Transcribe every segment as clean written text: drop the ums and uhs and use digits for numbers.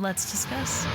Let's discuss.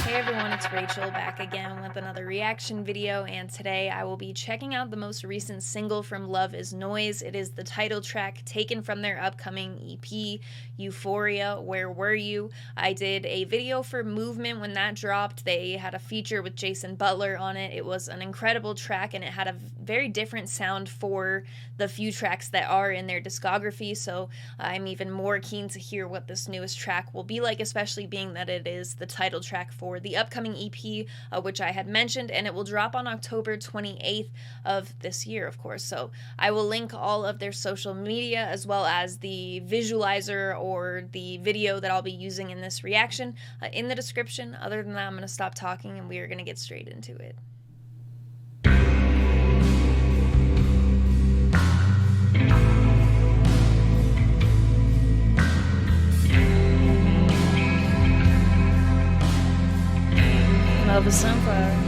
Hey everyone, it's Rachel back again with another reaction video, and today I will be checking out the most recent single from Love Is Noise. It is the title track taken from their upcoming EP, Euphoria, Where Were You? I did a video for Movement when that dropped. They had a feature with Jason Butler on it. It was an incredible track and it had a very different sound for the few tracks that are in their discography, so I'm even more keen to hear what this newest track will be like, especially being that it is the title track for the upcoming EP, which I had mentioned, and it will drop on October 28th of this year, of course. So I will link all of their social media as well as the visualizer or the video that I'll be using in this reaction in the description. Other than that, I'm going to stop talking and we are going to get straight into it. Love is Sunflower.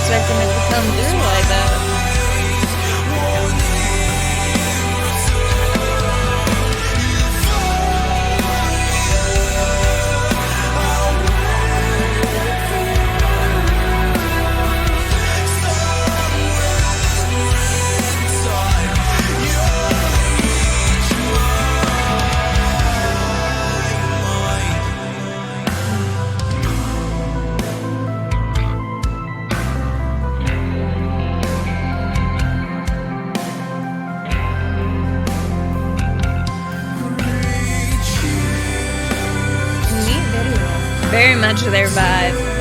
Expecting it to come through like that. Very much their vibe.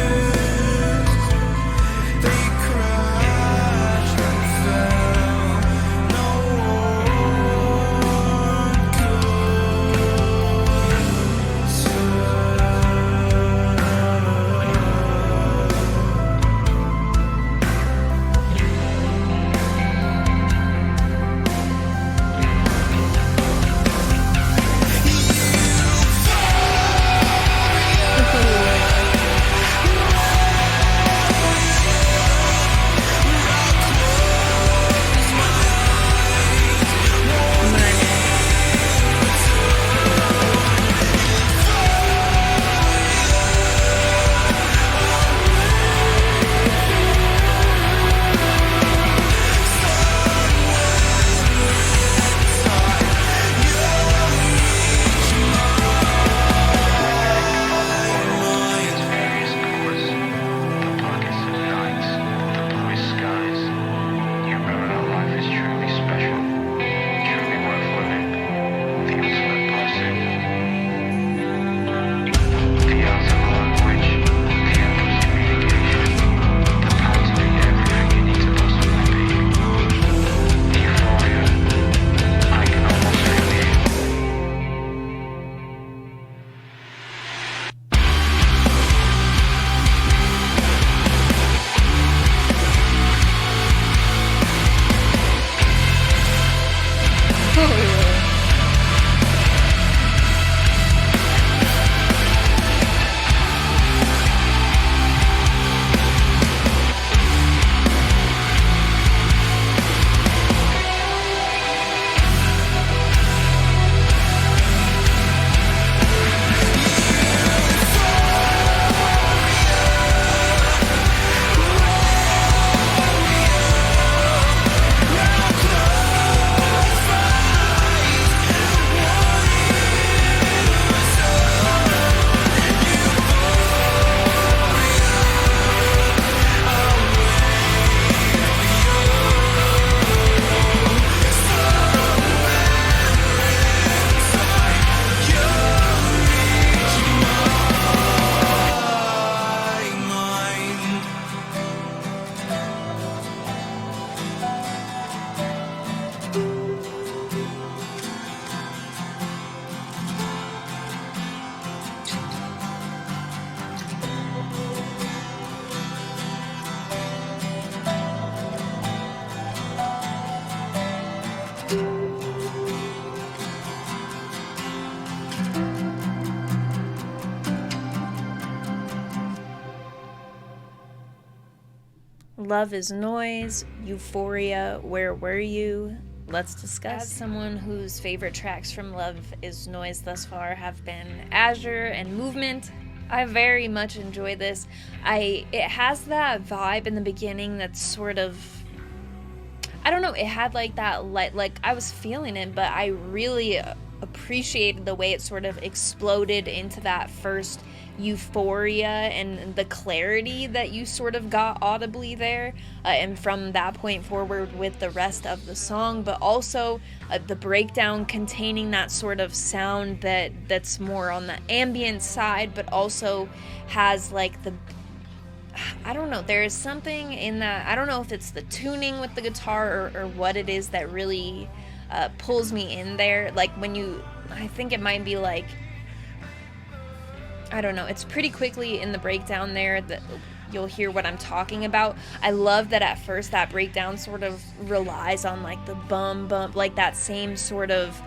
Love is Noise, Euphoria, Where Were You? Let's discuss. As someone whose favorite tracks from Love is Noise thus far have been Azure and Movement, I very much enjoy this. It has that vibe in the beginning that's sort of, I don't know, it had like that, like I was feeling it, but I really appreciated the way it sort of exploded into that first euphoria and the clarity that you sort of got audibly there, and from that point forward with the rest of the song, but also the breakdown containing that sort of sound that's more on the ambient side, but also has like I don't know, there is something in that, I don't know if it's the tuning with the guitar or what it is that really pulls me in there. Like I think it might be like, I don't know, it's pretty quickly in the breakdown there that you'll hear what I'm talking about. I love that at first that breakdown sort of relies on like the bum, like that same sort of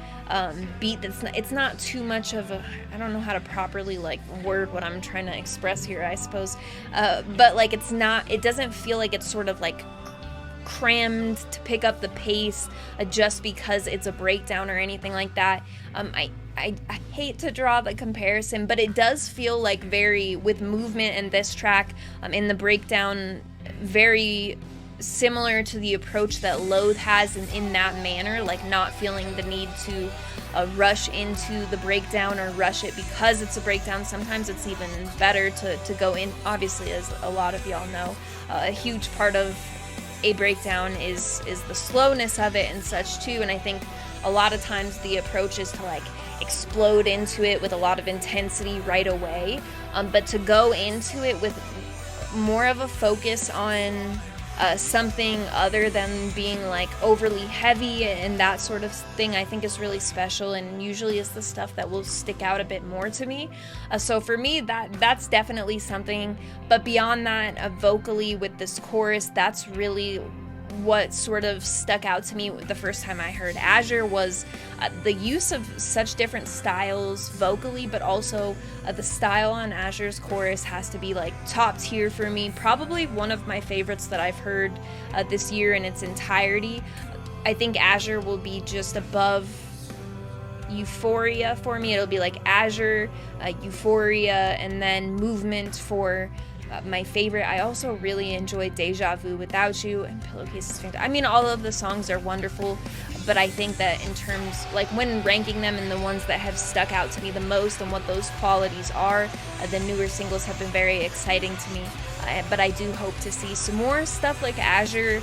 beat it's not too much of a, I don't know how to properly like word what I'm trying to express here, I suppose, but like it doesn't feel like it's sort of like crammed to pick up the pace just because it's a breakdown or anything like that. I hate to draw the comparison, but it does feel like very, with Movement and this track in the breakdown, very similar to the approach that Loathe has in that manner, like not feeling the need to rush into the breakdown or rush it because it's a breakdown. Sometimes it's even better to go in, obviously, as a lot of y'all know, a huge part of a breakdown is the slowness of it and such too, and I think a lot of times the approach is to like explode into it with a lot of intensity right away, but to go into it with more of a focus on something other than being like overly heavy and that sort of thing, I think is really special, and usually is the stuff that will stick out a bit more to me. So for me, that's definitely something. But beyond that, vocally with this chorus, that's really what sort of stuck out to me the first time I heard Azure was the use of such different styles vocally, but also the style on Azure's chorus has to be like top tier for me. Probably one of my favorites that I've heard this year in its entirety. I think Azure will be just above Euphoria for me. It'll be like Azure, Euphoria, and then Movement for my favorite. I also really enjoy Deja Vu Without You and Pillowcase is fantastic. I mean, all of the songs are wonderful, but I think that in terms, like when ranking them and the ones that have stuck out to me the most and what those qualities are, the newer singles have been very exciting to me. But I do hope to see some more stuff like Azure,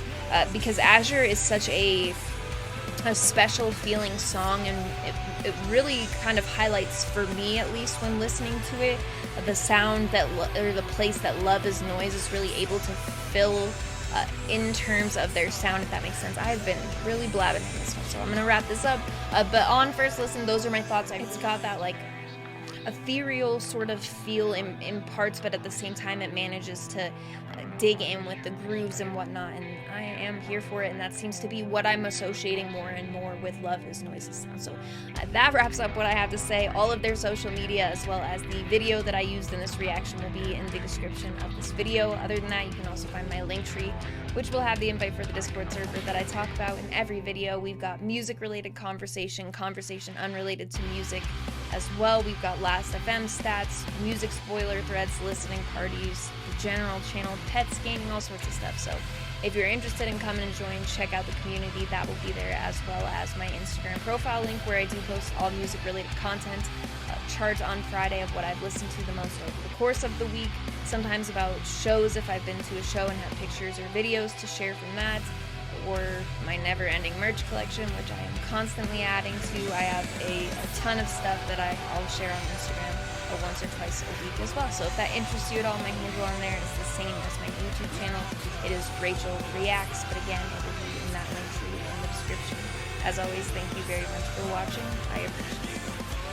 because Azure is such a special feeling song, and it really kind of highlights, for me at least when listening to it, the sound or the place that Love is Noise is really able to fill in terms of their sound, if that makes sense. I've been really blabbing in this one, so I'm gonna wrap this up, but on first listen, those are my thoughts. It's got that like ethereal sort of feel in parts, but at the same time it manages to dig in with the grooves and whatnot, and I am here for it, and that seems to be what I'm associating more and more with Love is Noise's sound. So that wraps up what I have to say. All of their social media as well as the video that I used in this reaction will be in the description of this video. Other than that, you can also find my link tree, which will have the invite for the Discord server that I talk about in every video. We've got music related conversation unrelated to music as well. We've got Last FM stats, music spoiler threads, listening parties, the general channel, pets, gaming, all sorts of stuff. So if you're interested in coming and join, check out the community. That will be there, as well as my Instagram profile link where I do post all music related content, charts on Friday of what I've listened to the most over the course of the week, sometimes about shows if I've been to a show and have pictures or videos to share from that, or my never-ending merch collection, which I am constantly adding to. I have a ton of stuff that I'll share on Instagram once or twice a week as well. So if that interests you at all, my handle on there is the same as my YouTube channel. It is Rachel Reacts, but again, it will be in that link tree in the description. As always, thank you very much for watching. I appreciate it.